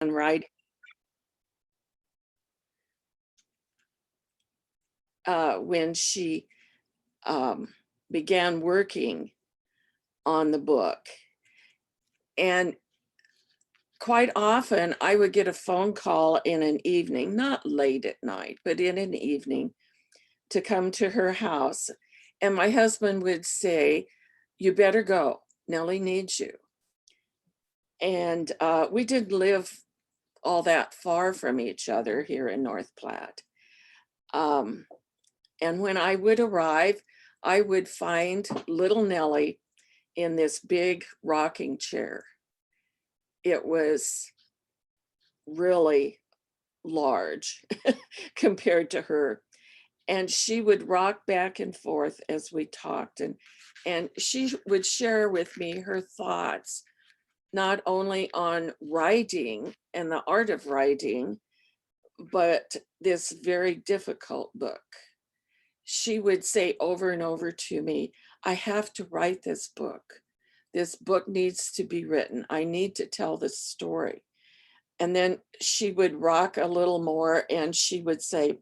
writing. When she began working on the book. And quite often I would get a phone call in an evening, not late at night, but in an evening, to come to her house. And my husband would say, "You better go. Nellie needs you." And we didn't live all that far from each other here in North Platte. And when I would arrive, I would find little Nellie in this big rocking chair. It was really large compared to her. And she would rock back and forth as we talked. And she would share with me her thoughts, not only on writing and the art of writing, but this very difficult book. She would say over and over to me, "I have to write this book. This book needs to be written. I need to tell this story." And then she would rock a little more and she would say,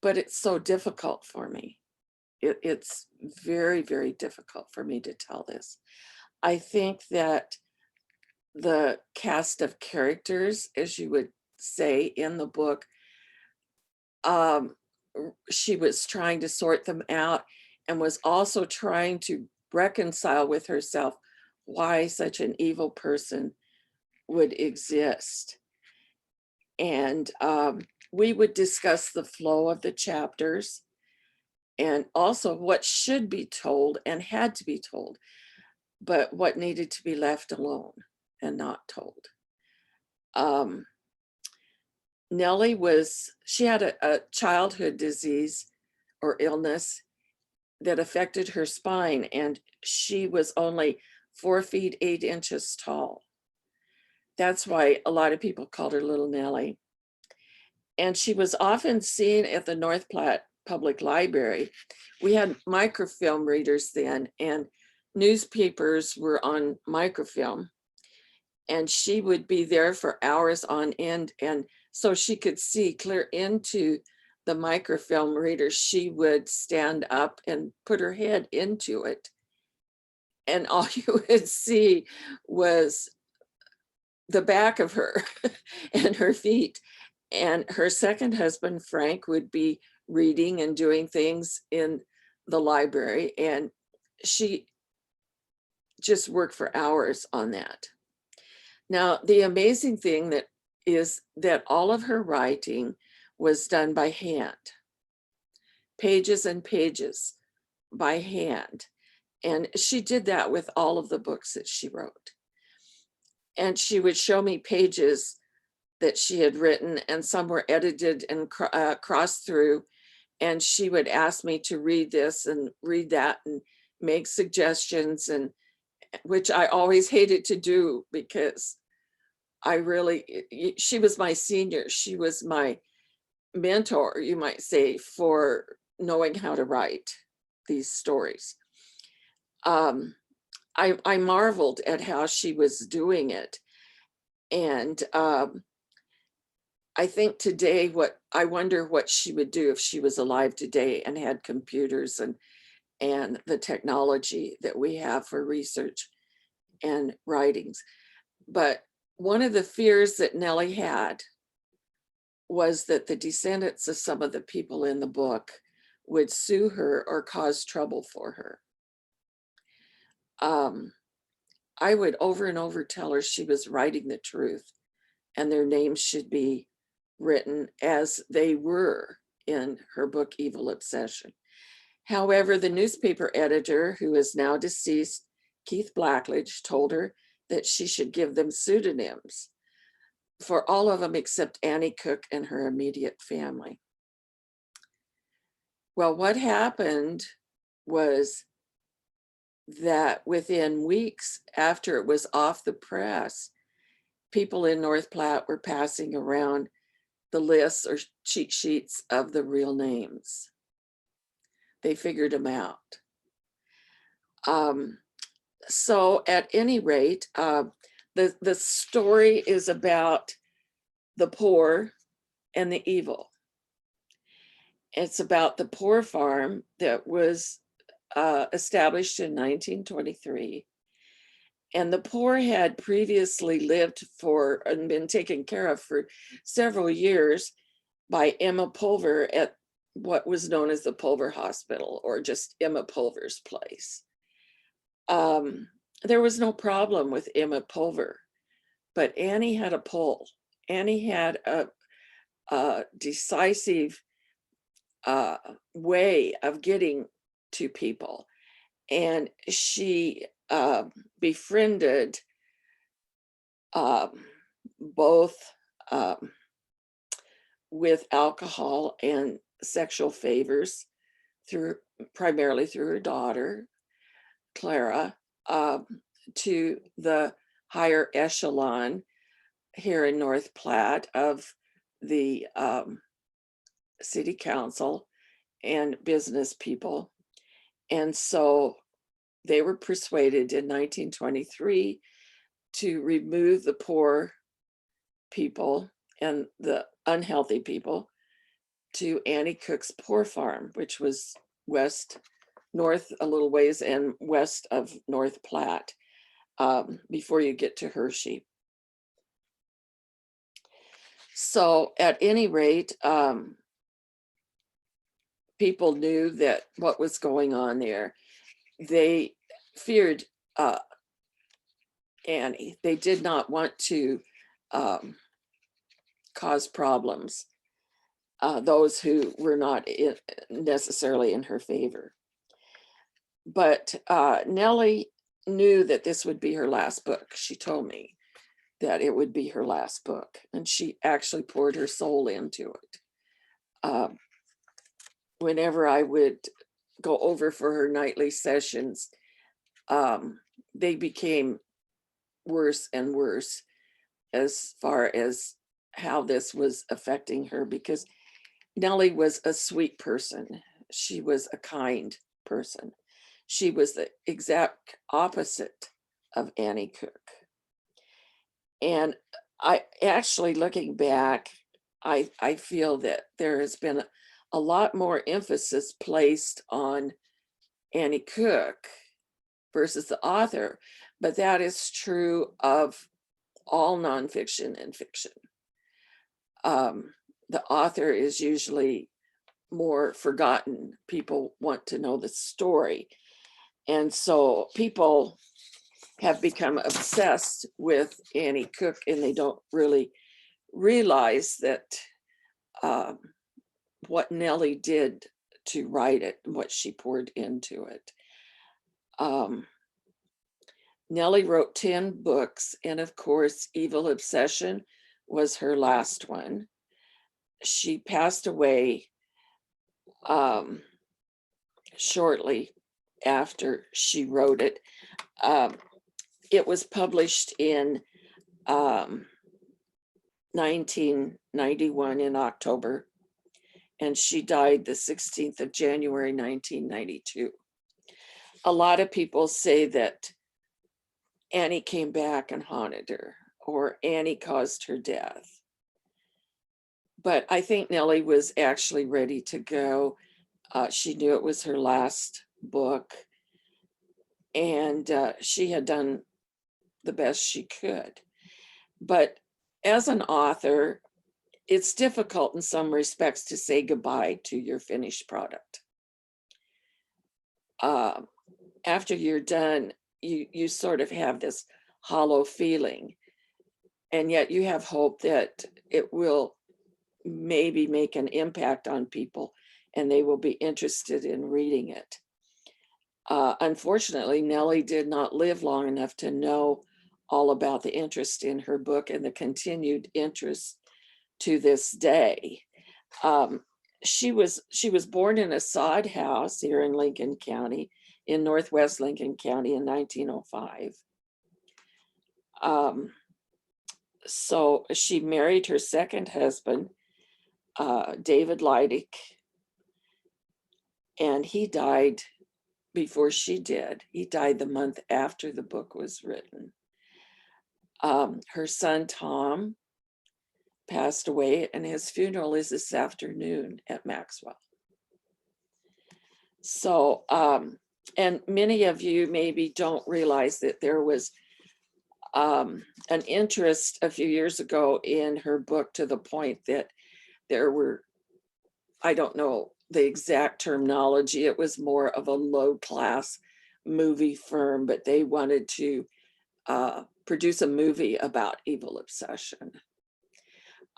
"But it's so difficult for me. It's very, very difficult for me to tell this." I think that the cast of characters, as you would say in the book, she was trying to sort them out and was also trying to reconcile with herself why such an evil person would exist. And we would discuss the flow of the chapters and also what should be told and had to be told, but what needed to be left alone and not told. Nellie she had a childhood disease or illness that affected her spine, and she was only 4 feet 8 inches tall. That's why a lot of people called her Little Nellie. And she was often seen at the North Platte Public Library. We had microfilm readers then, and newspapers were on microfilm. And she would be there for hours on end. And so she could see clear into the microfilm reader. She would stand up and put her head into it. And all you would see was the back of her and her feet. And her second husband, Frank, would be reading and doing things in the library. And she just worked for hours on that. Now, the amazing thing is that all of her writing was done by hand, pages and pages by hand. And she did that with all of the books that she wrote. And she would show me pages that she had written, and some were edited and crossed through. And she would ask me to read this and read that and make suggestions, and which I always hated to do because she was my senior. She was my mentor, you might say, for knowing how to write these stories. I marveled at how she was doing it. And I think today, I wonder what she would do if she was alive today and had computers and the technology that we have for research and writings. But one of the fears that Nellie had was that the descendants of some of the people in the book would sue her or cause trouble for her. I would over and over tell her she was writing the truth and their names should be written as they were in her book, Evil Obsession. However, the newspaper editor, who is now deceased, Keith Blackledge, told her that she should give them pseudonyms for all of them except Annie Cook and her immediate family. Well, what happened was that within weeks after it was off the press, people in North Platte were passing around the lists or cheat sheets of the real names. They figured them out. So at any rate, The story is about the poor and the evil. It's about the poor farm that was established in 1923. And the poor had previously lived for and been taken care of for several years by Emma Pulver at what was known as the Pulver Hospital, or just Emma Pulver's place. There was no problem with Emma Pulver, but Annie had a pull. Annie had a decisive way of getting to people, and she befriended both with alcohol and sexual favors primarily through her daughter Clara, to the higher echelon here in North Platte of the city council and business people. And so they were persuaded in 1923 to remove the poor people and the unhealthy people to Annie Cook's Poor Farm, which was north a little ways and west of North Platte, before you get to Hershey. So at any rate, people knew that what was going on there. They feared Annie. They did not want to cause problems, those who were not necessarily in her favor. But Nellie knew that this would be her last book. She told me that it would be her last book, and she actually poured her soul into it. Whenever I would go over for her nightly sessions, they became worse and worse as far as how this was affecting her, because Nellie was a sweet person. She was a kind person. She was the exact opposite of Annie Cook. And I actually, looking back, I feel that there has been a lot more emphasis placed on Annie Cook versus the author, but that is true of all nonfiction and fiction. The author is usually more forgotten. People want to know the story. And so people have become obsessed with Annie Cook, and they don't really realize that what Nellie did to write it and what she poured into it. Nellie wrote 10 books, and of course, Evil Obsession was her last one. She passed away shortly after she wrote it. It was published in 1991 in October, and she died the 16th of January, 1992. A lot of people say that Annie came back and haunted her, or Annie caused her death. But I think Nellie was actually ready to go. She knew it was her last book, and she had done the best she could. But as an author, it's difficult in some respects to say goodbye to your finished product. After you're done, you sort of have this hollow feeling, and yet you have hope that it will maybe make an impact on people and they will be interested in reading it. Unfortunately, Nellie did not live long enough to know all about the interest in her book and the continued interest to this day. She was born in a sod house here in Lincoln County, in Northwest Lincoln County, in 1905. So she married her second husband, David Leidick, and he died before she did. He died the month after the book was written. Her son, Tom, passed away, and his funeral is this afternoon at Maxwell. So, and many of you maybe don't realize that there was an interest a few years ago in her book, to the point that there were, I don't know the exact terminology, it was more of a low class movie firm, but they wanted to produce a movie about evil obsession.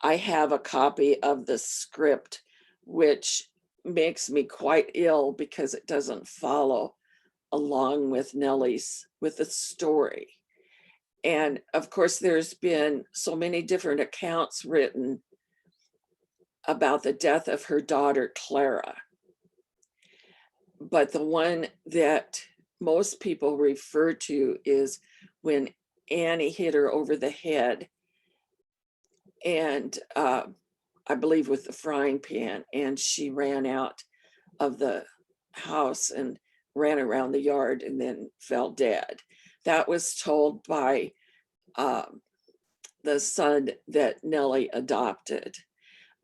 I have a copy of the script, which makes me quite ill because it doesn't follow along with with the story. And of course, there's been so many different accounts written about the death of her daughter, Clara. But the one that most people refer to is when Annie hit her over the head, and I believe with the frying pan, and she ran out of the house and ran around the yard and then fell dead. That was told by the son that Nellie adopted,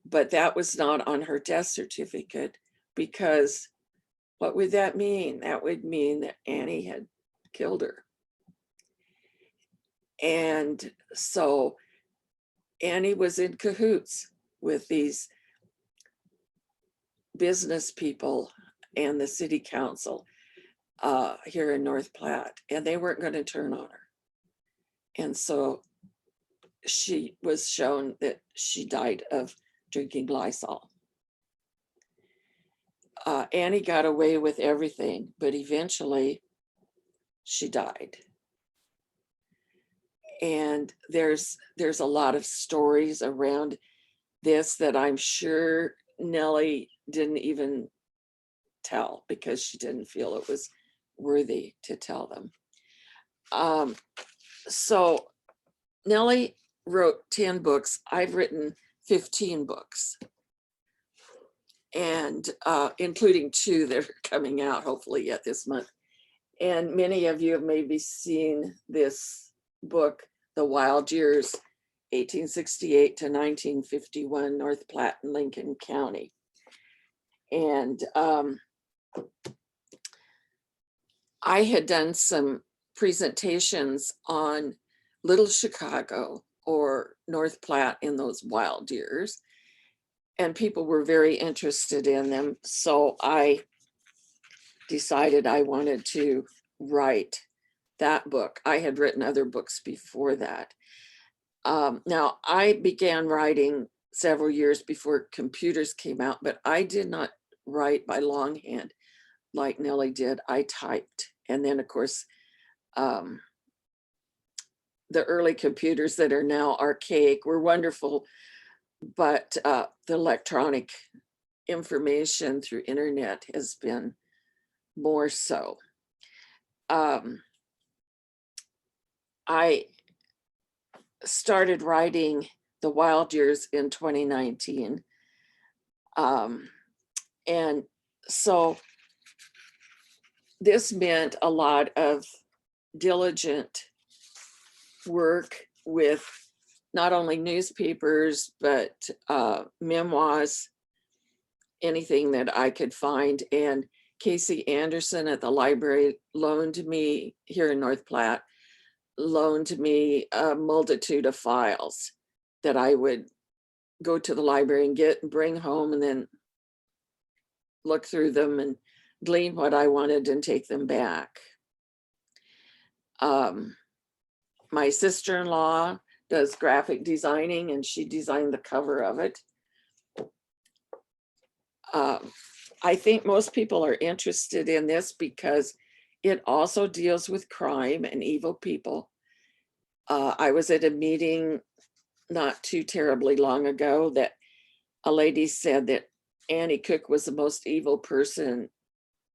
but that was not on her death certificate, because what would that mean? That would mean that Annie had killed her. And so Annie was in cahoots with these business people and the city council here in North Platte, and they weren't going to turn on her. And so she was shown that she died of drinking Lysol. Annie got away with everything, but eventually she died. And there's a lot of stories around this that I'm sure Nellie didn't even tell because she didn't feel it was worthy to tell them. So Nellie wrote 10 books. I've written 15 books, and including 2 that are coming out hopefully yet this month. And many of you have maybe seen this book, The Wild Years, 1868 to 1951, North Platte and Lincoln County. And I had done some presentations on Little Chicago or North Platte in those wild years, and people were very interested in them. So I decided I wanted to write that book. I had written other books before that. Now, I began writing several years before computers came out, but I did not write by longhand like Nellie did. I typed. And then, of course, the early computers that are now archaic were wonderful, but the electronic information through internet has been more so. I started writing The Wild Years in 2019. And so this meant a lot of diligent work with not only newspapers, but memoirs, anything that I could find. And Casey Anderson at the library loaned me, here in North Platte, loaned me a multitude of files that I would go to the library and get and bring home, and then look through them and glean what I wanted and take them back. My sister-in-law does graphic designing, and she designed the cover of it. I think most people are interested in this because it also deals with crime and evil people. I was at a meeting not too terribly long ago that a lady said that Annie Cook was the most evil person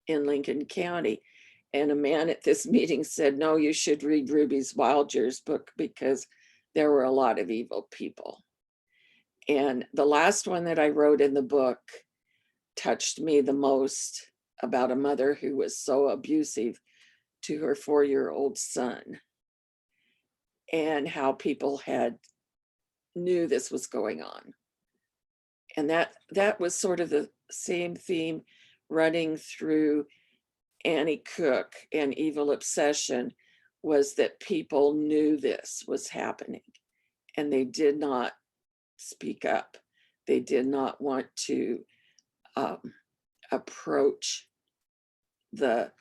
in Lincoln County. And a man at this meeting said, no, you should read Ruby's Wild Years book because there were a lot of evil people. And the last one that I wrote in the book touched me the most, about a mother who was so abusive to her 4-year-old son. and how people knew this was going on. And that was sort of the same theme running through Annie Cook and Evil Obsession, was that people knew this was happening and they did not speak up. They did not want to approach the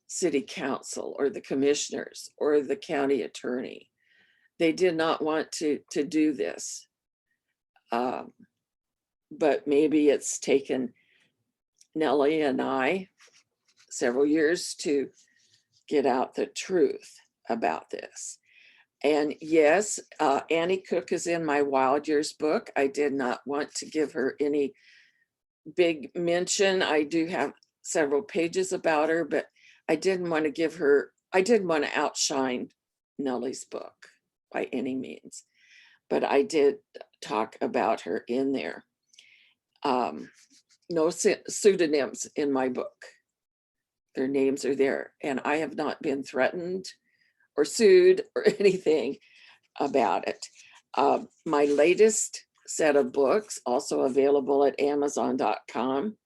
city council or the commissioners or the county attorney. They did not want to do this. But maybe it's taken Nellie and I several years to get out the truth about this. And yes, Annie Cook is in my Wild Years book. I did not want to give her any big mention. I do have several pages about her, but I didn't want to outshine Nellie's book by any means. But I did talk about her in there. No pseudonyms in my book. Their names are there, and I have not been threatened or sued or anything about it. My latest set of books, also available at Amazon.com.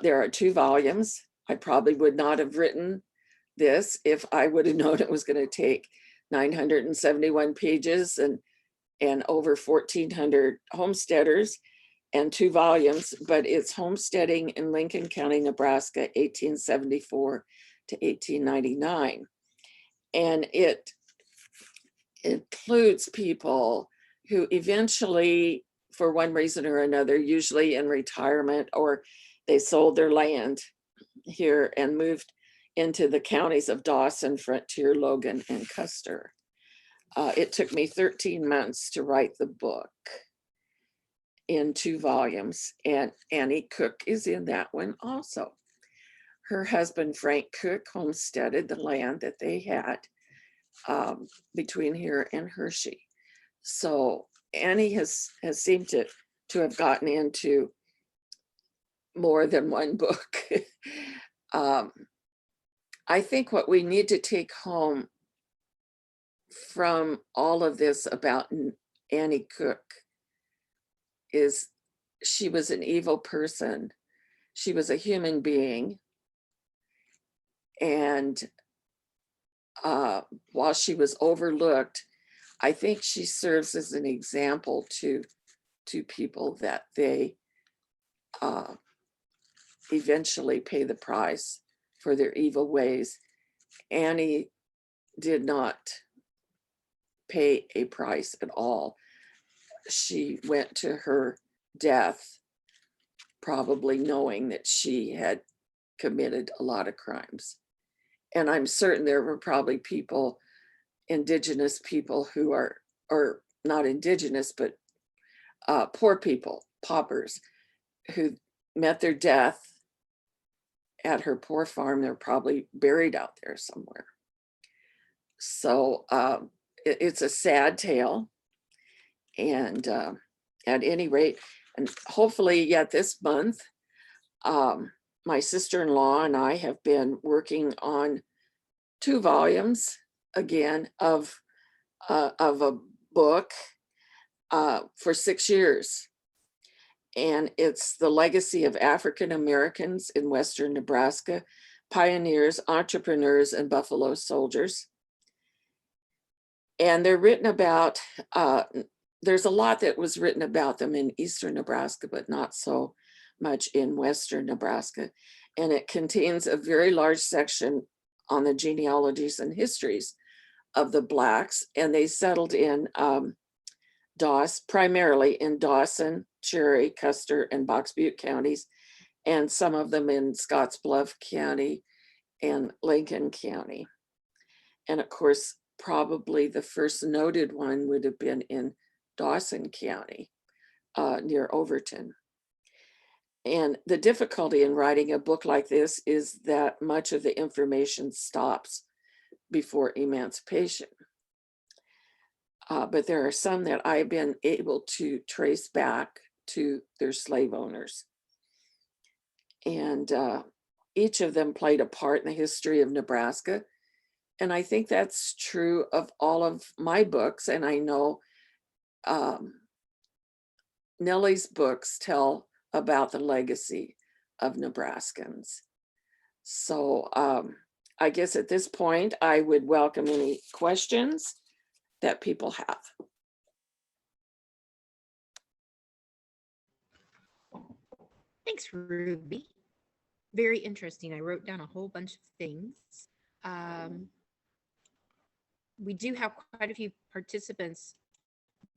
There are 2 volumes. I probably would not have written this if I would have known it was going to take 971 pages and over 1,400 homesteaders and 2 volumes, but it's Homesteading in Lincoln County, Nebraska, 1874 to 1899. And it includes people who eventually, for one reason or another, usually in retirement, or they sold their land here and moved into the counties of Dawson, Frontier, Logan, and Custer. It took me 13 months to write the book in 2 volumes, and Annie Cook is in that one also. Her husband, Frank Cook, homesteaded the land that they had between here and Hershey. So Annie has seemed to have gotten into more than one book. I think what we need to take home from all of this about Annie Cook is she was an evil person. She was a human being. And while she was overlooked, I think she serves as an example to people that they eventually pay the price for their evil ways. Annie did not pay a price at all. She went to her death probably knowing that she had committed a lot of crimes. And I'm certain there were probably people, indigenous people who are, or not indigenous, but poor people, paupers, who met their death at her poor farm. They're probably buried out there somewhere. So it's a sad tale. And at any rate, and hopefully yet this month, my sister-in-law and I have been working on 2 volumes again of a book for 6 years. And it's the legacy of African Americans in Western Nebraska, pioneers, entrepreneurs, and Buffalo soldiers. And they're written about, there's a lot that was written about them in Eastern Nebraska, but not so much in Western Nebraska. And it contains a very large section on the genealogies and histories of the Blacks. And they settled in primarily in Dawson, Cherry, Custer, and Box Butte counties, and some of them in Scottsbluff County and Lincoln County. And of course, probably the first noted one would have been in Dawson County, near Overton. And the difficulty in writing a book like this is that much of the information stops before emancipation. But there are some that I've been able to trace back to their slave owners. And each of them played a part in the history of Nebraska And I think that's true of all of my books. And I know um, Nellie's books tell about the legacy of Nebraskans. So I guess at this point, I would welcome any questions that people have. Thanks, Ruby. Very interesting. I wrote down a whole bunch of things. We do have quite a few participants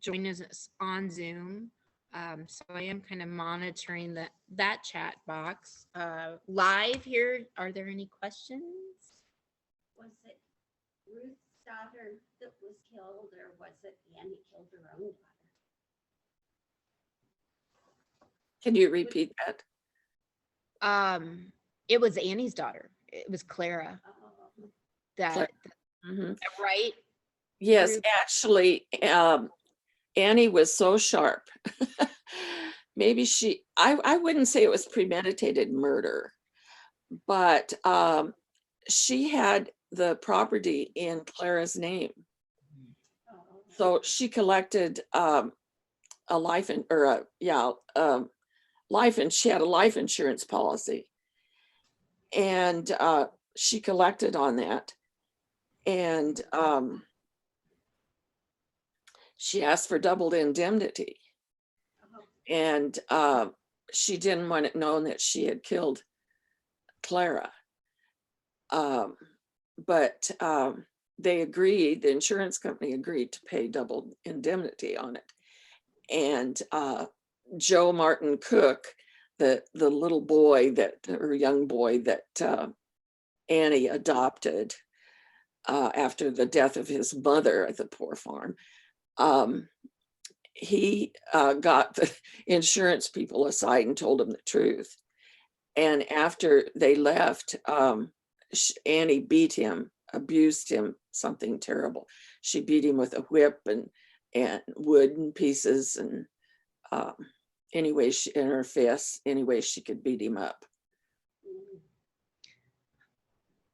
join us on Zoom. So I am kind of monitoring that chat box. Live here, are there any questions? Was it Ruth's daughter that was killed, or was it Annie killed her own daughter? Can you repeat that? It was Annie's daughter. It was Clara. That Mhm. right? Yes, Ruth? actually, Annie was so sharp. Maybe I wouldn't say it was premeditated murder, but she had the property in Clara's name. So she collected a life and she had a life insurance policy, and she collected on that, and she asked for doubled indemnity, and she didn't want it known that she had killed Clara. But they agreed, the insurance company agreed to pay double indemnity on it. And Joe Martin Cook, the little boy young boy that Annie adopted after the death of his mother at the poor farm, he got the insurance people aside and told them the truth. And after they left, Annie beat him, abused him, something terrible. She beat him with a whip and wooden pieces, and anyway, in her fists, any way she could beat him up.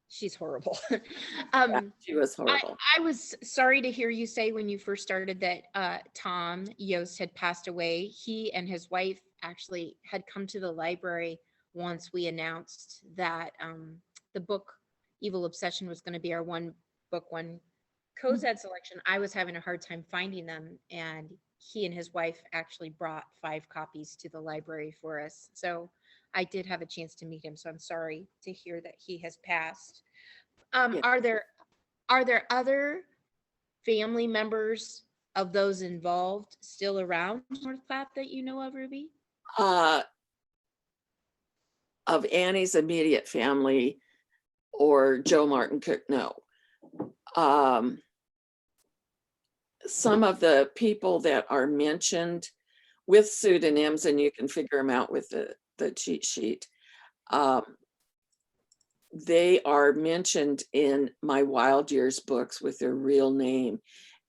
She's horrible. Yeah, she was horrible. I was sorry to hear you say when you first started that Tom Yost had passed away. He and his wife actually had come to the library once we announced that the book Evil Obsession was going to be our One Book One Cozad selection. I was having a hard time finding them, and he and his wife actually brought 5 copies to the library for us. So I did have a chance to meet him. So I'm sorry to hear that he has passed. Yeah. Are there other family members of those involved still around North Platte that you know of, Ruby? Of Annie's immediate family or Joe Martin Cook, no. Some of the people that are mentioned with pseudonyms, and you can figure them out with the cheat sheet, they are mentioned in my Wild Years books with their real name.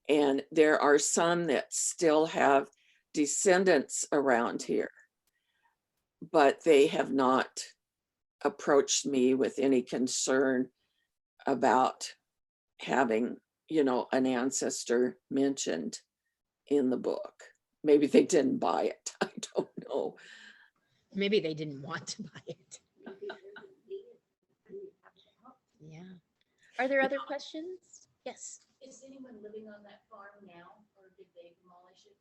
And there are some that still have descendants around here, but they have not approached me with any concern about having, an ancestor mentioned in the book. Maybe they didn't buy it. I don't know. Maybe they didn't want to buy it. Yeah. Are there other questions? Yes. Is anyone living on that farm now, or did they demolish it?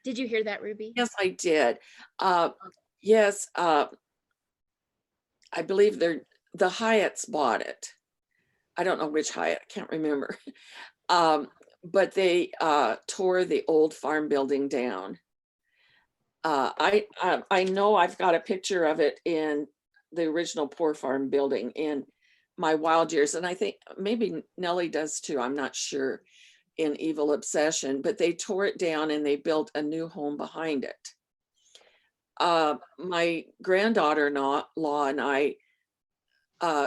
Did you hear that, Ruby? Yes, I did. Yes, I believe the Hyatts bought it. I don't know which Hyatt, I can't remember. But they tore the old farm building down. I know I've got a picture of it in the original poor farm building in my Wild Years, and I think maybe Nellie does too, I'm not sure, in Evil Obsession, but they tore it down and they built a new home behind it. My granddaughter-in-law and I,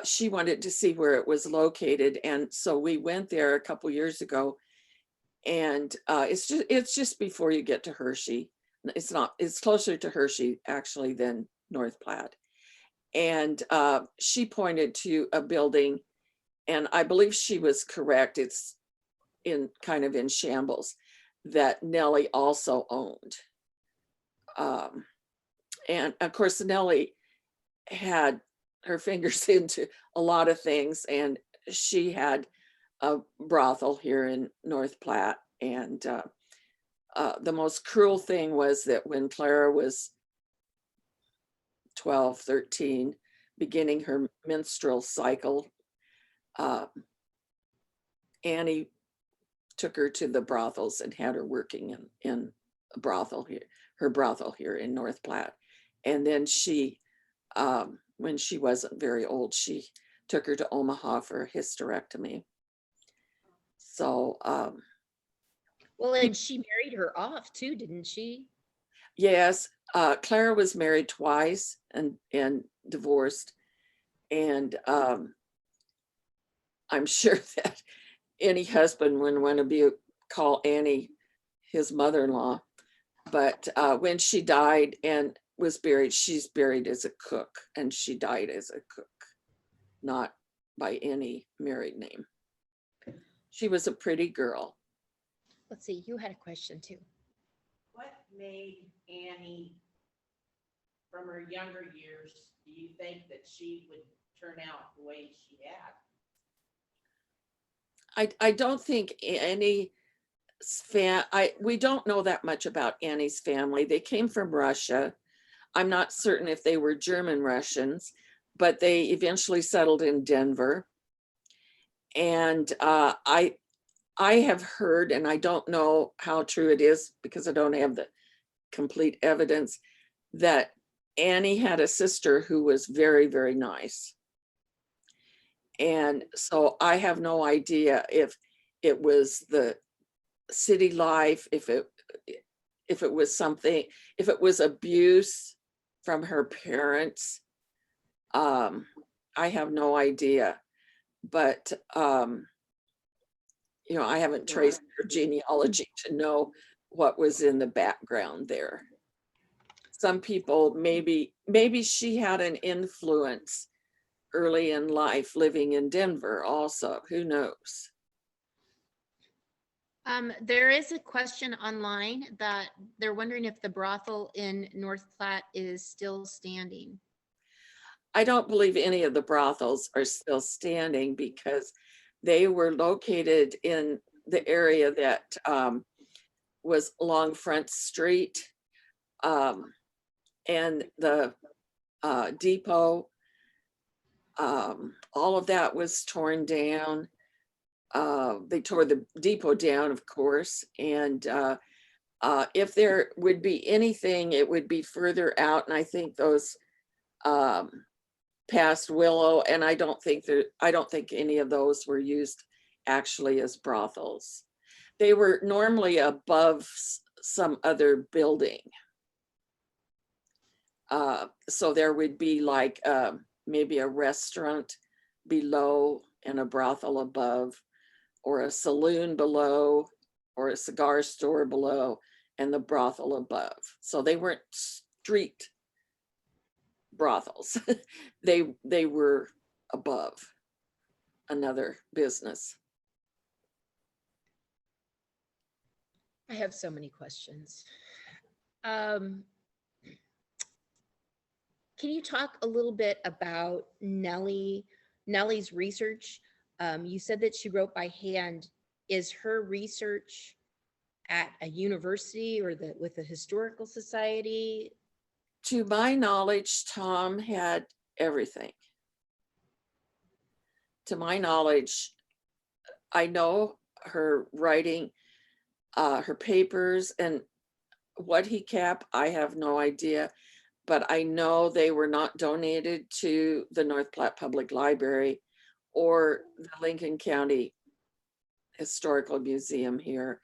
she wanted to see where it was located, and so we went there a couple years ago, and it's just before you get to Hershey. It's closer to Hershey actually than North Platte. And she pointed to a building and I believe she was correct, it's in kind of in shambles, that Nellie also owned. And of course, Nellie had her fingers into a lot of things, and she had a brothel here in North Platte. And the most cruel thing was that when Clara was 12, 13, beginning her menstrual cycle, Annie took her to the brothels and had her working in a brothel here, her brothel here in North Platte. And then she, when she wasn't very old, she took her to Omaha for a hysterectomy. So, Well, and she married her off too, didn't she? yes, Clara was married twice and divorced. And I'm sure that any husband wouldn't want to call Annie his mother-in-law. But when she died and was buried, she's buried as a cook, and she died as a cook, not by any married name. She was a pretty girl. Let's see, you had a question too. What made Annie, from her younger years, do you think that she would turn out the way she had? I don't think Annie's we don't know that much about Annie's family. They came from Russia. I'm not certain if they were German Russians, but they eventually settled in Denver. And I have heard, and I don't know how true it is because I don't have the complete evidence, that Annie had a sister who was very, very nice. And so I have no idea if it was the city life, if it was something, if it was abuse from her parents. I have no idea. But you know, I haven't traced her genealogy to know what was in the background there. Some people, maybe she had an influence early in life living in Denver also, who knows? There is a question online that they're wondering if the brothel in North Platte is still standing. I don't believe any of the brothels are still standing because they were located in the area that was along Front Street, and the depot. All of that was torn down. They tore the depot down, of course, and if there would be anything, it would be further out, and I think those past Willow, and I don't think any of those were used actually as brothels. They were normally above some other building. So there would be like maybe a restaurant below and a brothel above, or a saloon below, or a cigar store below, and the brothel above. So they weren't street brothels. they were above another business. I have so many questions. Can you talk a little bit about Nellie's research? You said that she wrote by hand. Is her research at a university or with the historical society? To my knowledge, Tom had everything. To my knowledge, I know her writing, her papers, and what he kept, I have no idea. But I know they were not donated to the North Platte Public Library or the Lincoln County Historical Museum here.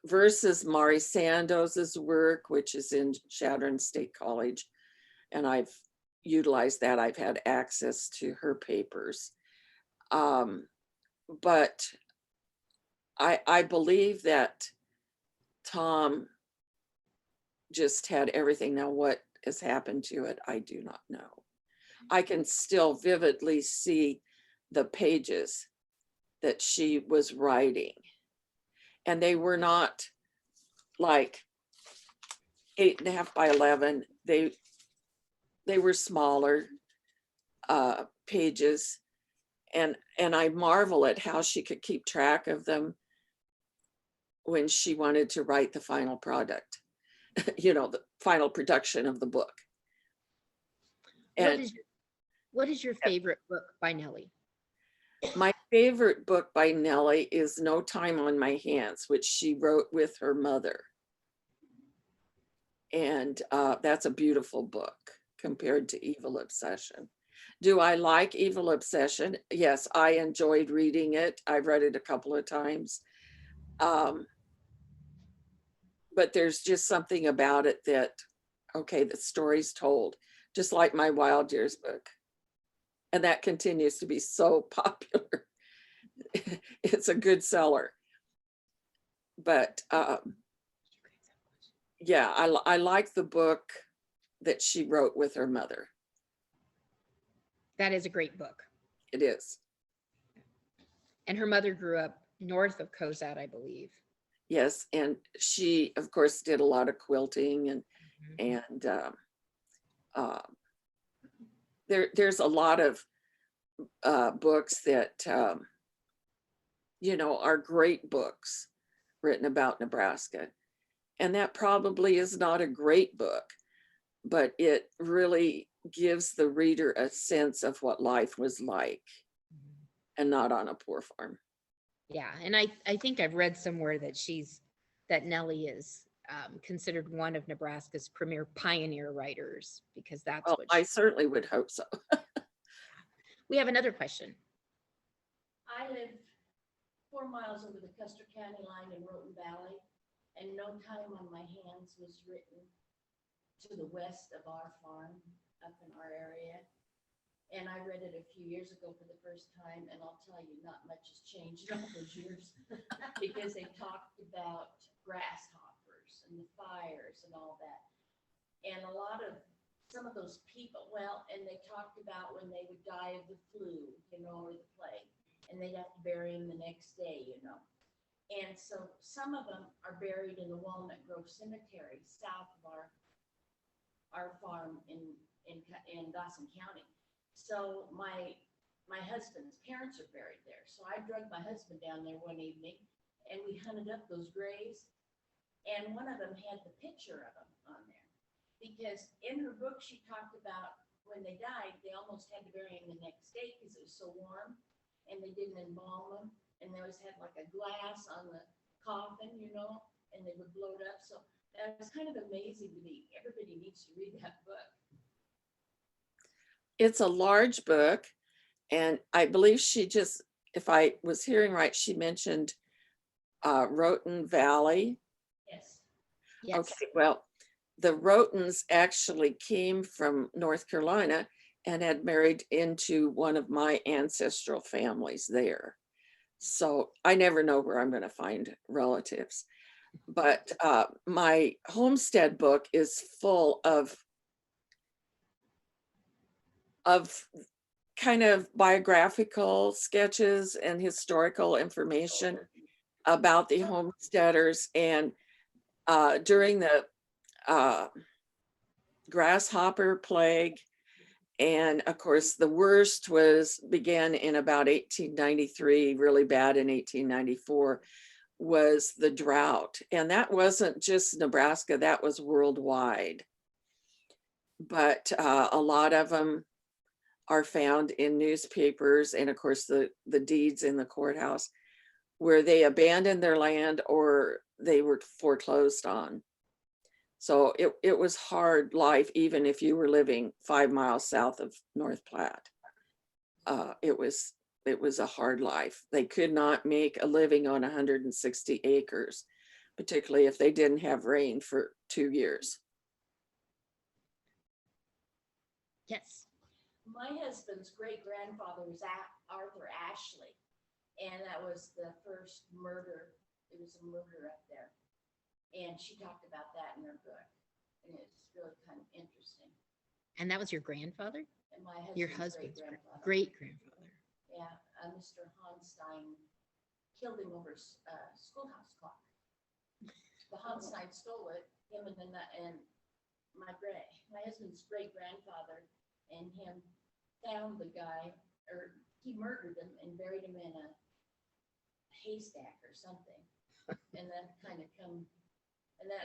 Versus Mari Sandoz's work, which is in Chadron State College, and I've utilized that. I've had access to her papers. But I believe that Tom just had everything. Now, what has happened to it, I do not know. I can still vividly see the pages that she was writing. And they were not like 8.5 by 11. They were smaller pages. And I marvel at how she could keep track of them when she wanted to write the final product, the final production of the book. And What is your favorite book by Nellie? my favorite book by Nellie is No Time on My Hands, which she wrote with her mother. And that's a beautiful book compared to Evil Obsession. Do I like Evil Obsession? Yes, I enjoyed reading it. I've read it a couple of times. But there's just something about it that, okay, the story's told, just like my Wild Years book. And that continues to be so popular. It's a good seller. But yeah, I like the book that she wrote with her mother. That is a great book. It is. And her mother grew up north of Cozad, I believe. Yes, and she, of course, did a lot of quilting, and there's a lot of books that are great books written about Nebraska, and that probably is not a great book, but it really gives the reader a sense of what life was like, and not on a poor farm. Yeah, and I think I've read somewhere that Nellie is considered one of Nebraska's premier pioneer writers, because that's Well, what I certainly would hope so. We have another question. I live 4 miles over the Custer County line in Roten Valley, and No Time on My Hands was written to the west of our farm up in our area. And I read it a few years ago for the first time, and I'll tell you, not much has changed in all those years because they talked about grasshoppers and the fires and all that. And some of those people, and they talked about when they would die of the flu, or the plague, and they'd have to bury them the next day, And so some of them are buried in the Walnut Grove Cemetery south of our farm in Dawson County. So my husband's parents are buried there. So I drug my husband down there one evening, and we hunted up those graves, and one of them had the picture of them on there. Because in her book, she talked about when they died, they almost had to bury them the next day because it was so warm, and they didn't embalm them, and they always had like a glass on the coffin, and they would blow it up. So that was kind of amazing to me. Everybody needs to read that book. It's a large book, and I believe she just, if I was hearing right, she mentioned Roten Valley. Yes. Yes. Okay, well, the Rotens actually came from North Carolina and had married into one of my ancestral families there. So I never know where I'm going to find relatives. But my homestead book is full of kind of biographical sketches and historical information about the homesteaders. And during the grasshopper plague, and of course the worst began in about 1893, really bad in 1894, was the drought. And that wasn't just Nebraska, that was worldwide. But a lot of them are found in newspapers, and of course the deeds in the courthouse, where they abandoned their land or they were foreclosed on. So it was hard life, even if you were living 5 miles south of North Platte. It was a hard life. They could not make a living on 160 acres, particularly if they didn't have rain for 2 years. Yes. My husband's great-grandfather was Arthur Ashley, and that was the first murder. It was a murder up there. And she talked about that in her book, and it's really kind of interesting. And that was your grandfather? And my Your husband's husband's great-grandfather. great grandfather. Yeah, Mr. Honstein killed him over schoolhouse clock. The Honstein stole it, him and my husband's great grandfather and him found the guy, or he murdered him and buried him in a haystack or something. And that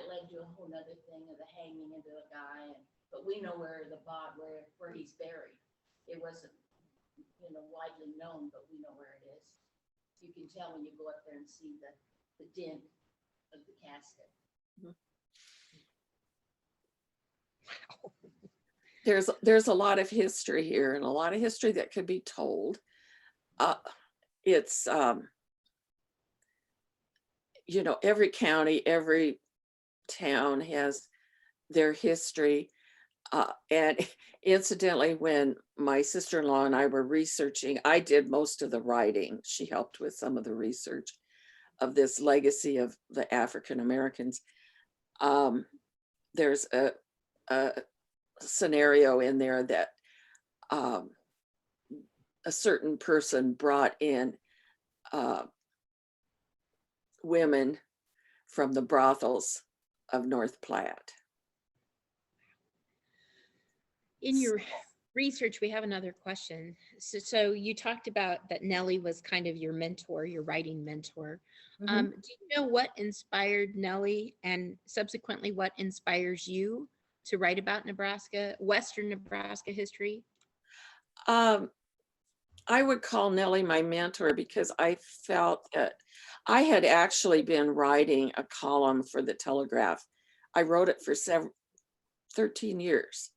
led to a whole nother thing of the hanging of the guy. But we know where where he's buried. It wasn't, widely known, but we know where it is. You can tell when you go up there and see the dent of the casket. There's a lot of history here, and a lot of history that could be told. It's every county, every town has their history. And incidentally, when my sister-in-law and I were researching, I did most of the writing. She helped with some of the research of this legacy of the African Americans. There's a scenario in there that a certain person brought in women from the brothels of North Platte. In your research, we have another question. So you talked about that Nellie was kind of your mentor, your writing mentor. Mhm. Do you know what inspired Nellie, and subsequently what inspires you to write about Nebraska, Western Nebraska history? I would call Nellie my mentor because I felt that I had actually been writing a column for the Telegraph. I wrote it for 13 years,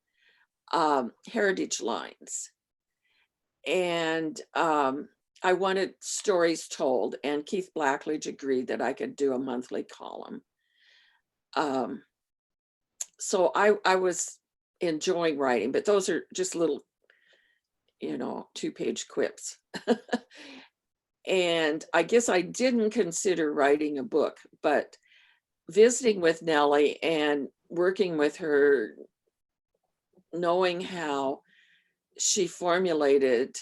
Heritage Lines. And I wanted stories told, and Keith Blackledge agreed that I could do a monthly column. So I was enjoying writing, but those are just little 2-page quips. And I guess I didn't consider writing a book, but visiting with Nellie and working with her, knowing how she formulated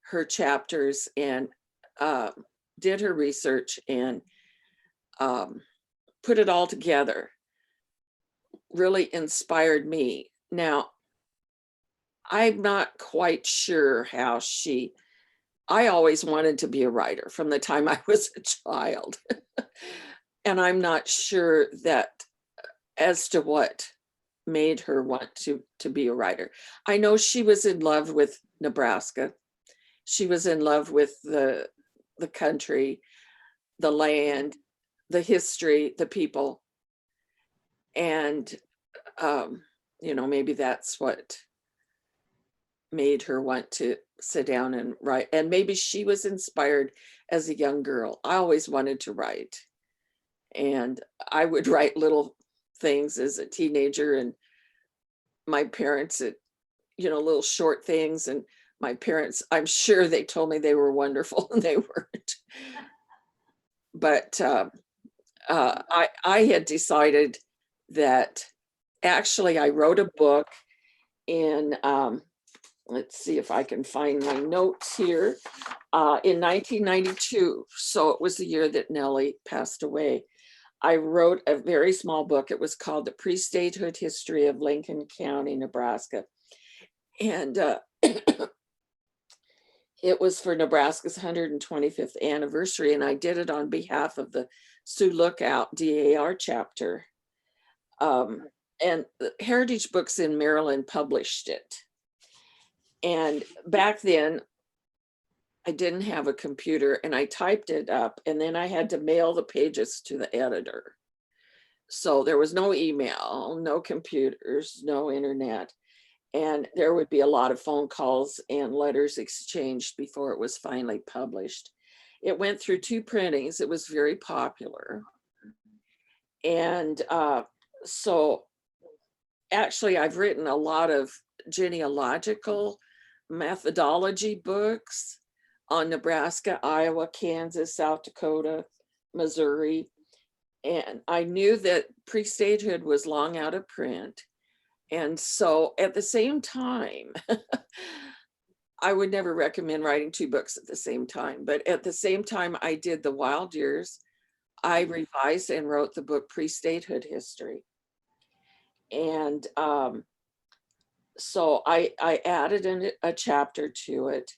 her chapters and did her research and put it all together, really inspired me. Now, I'm not quite sure how I always wanted to be a writer from the time I was a child. And I'm not sure that as to what made her want to be a writer. I know she was in love with Nebraska. She was in love with the country, the land, the history, the people. And, maybe that's what made her want to sit down and write. And maybe she was inspired as a young girl. I always wanted to write. And I would write little things as a teenager, and my parents, little short things. And my parents, I'm sure they told me they were wonderful, and they weren't. But I had decided that actually I wrote a book in, let's see if I can find my notes here, in 1992. So it was the year that Nellie passed away. I wrote a very small book. It was called The Pre-Statehood History of Lincoln County, Nebraska. And it was for Nebraska's 125th anniversary. And I did it on behalf of the Sioux Lookout DAR chapter. And Heritage Books in Maryland published it. And back then, I didn't have a computer, and I typed it up, and then I had to mail the pages to the editor. So there was no email, no computers, no internet. And there would be a lot of phone calls and letters exchanged before it was finally published. It went through 2 printings. It was very popular. And so actually, I've written a lot of genealogical methodology books on Nebraska, Iowa, Kansas, South Dakota, Missouri. And I knew that pre-statehood was long out of print. And so at the same time, I would never recommend writing 2 books at the same time, but at the same time I did the Wild Years, I revised and wrote the book Pre-Statehood History. And so I added in a chapter to it,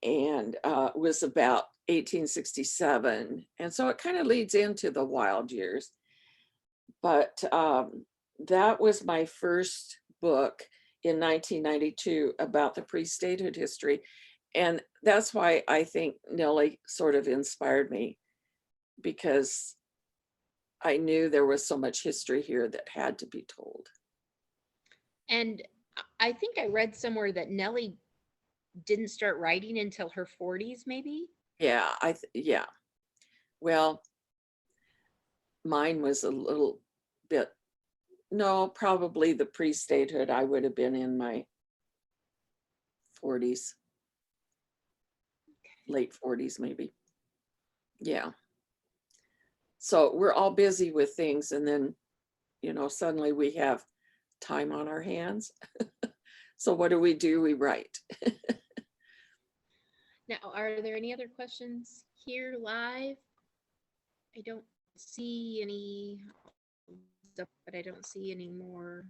and it was about 1867. And so it kind of leads into the Wild Years. But that was my first book in 1992 about the pre-statehood history. And that's why I think Nellie sort of inspired me, because I knew there was so much history here that had to be told. And I think I read somewhere that Nellie didn't start writing until her 40s, maybe? Yeah, yeah. Well, mine was a little bit, no, probably the pre-statehood, I would have been in my 40s, late 40s maybe. Yeah. So we're all busy with things, and then, you know, suddenly we have time on our hands. So what do? We write. Now, are there any other questions here live? I don't see any, but I don't see any more.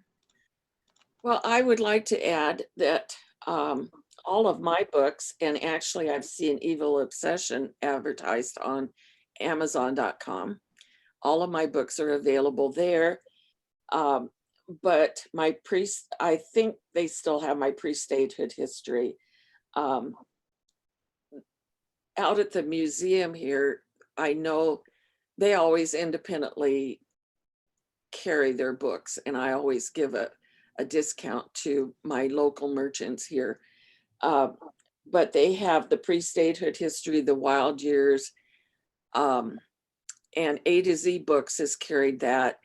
Well, I would like to add that all of my books, and actually I've seen Evil Obsession advertised on Amazon.com. All of my books are available there. But I think they still have my pre-statehood history. Out at the museum here, I know they always independently carry their books, and I always give a discount to my local merchants here. But they have the pre-statehood history, the Wild Years, and A to Z Books has carried that.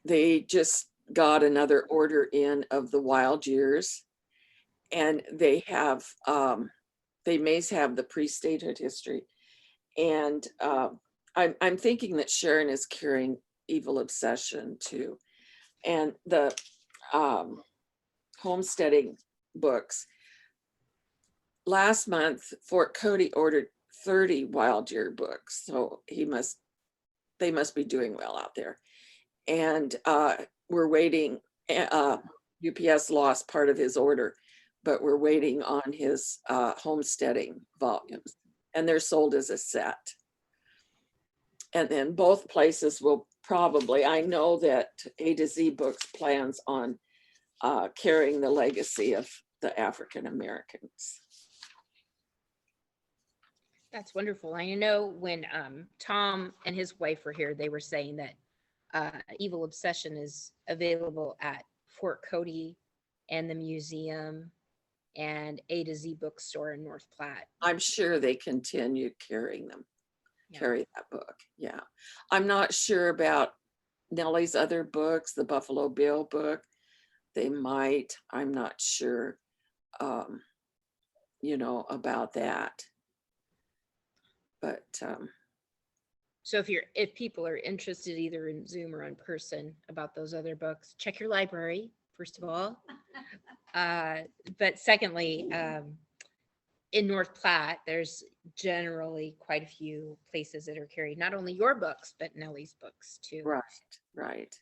They just got another order in of the Wild Years, and they have they may have the pre-statehood history. And I'm thinking that Sharon is carrying Evil Obsession too. And the homesteading books. Last month, Fort Cody ordered 30 Wild Year books. So they must be doing well out there. And we're waiting. UPS lost part of his order, but we're waiting on his homesteading volumes, and they're sold as a set. And then both places will probably, I know that A to Z Books plans on carrying the legacy of the African Americans. That's wonderful. I know when Tom and his wife were here, they were saying that Evil Obsession is available at Fort Cody and the museum and A to Z bookstore in North Platte. I'm sure they continue carrying them, carry that book. Yeah. I'm not sure about Nellie's other books, the Buffalo Bill book. They might, I'm not sure, you know, about that. But so if people are interested either in Zoom or in person about those other books, check your library, first of all. But secondly, in North Platte, there's generally quite a few places that are carrying not only your books, but Nellie's books too. Right.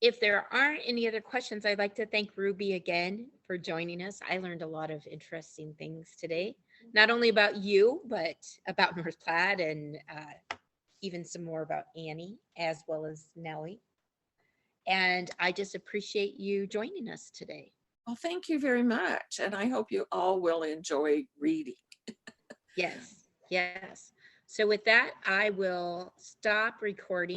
If there aren't any other questions, I'd like to thank Ruby again for joining us. I learned a lot of interesting things today, not only about you, but about North Platte, and even some more about Annie as well as Nellie. And I just appreciate you joining us today. Well, thank you very much. And I hope you all will enjoy reading. Yes. So with that, I will stop recording.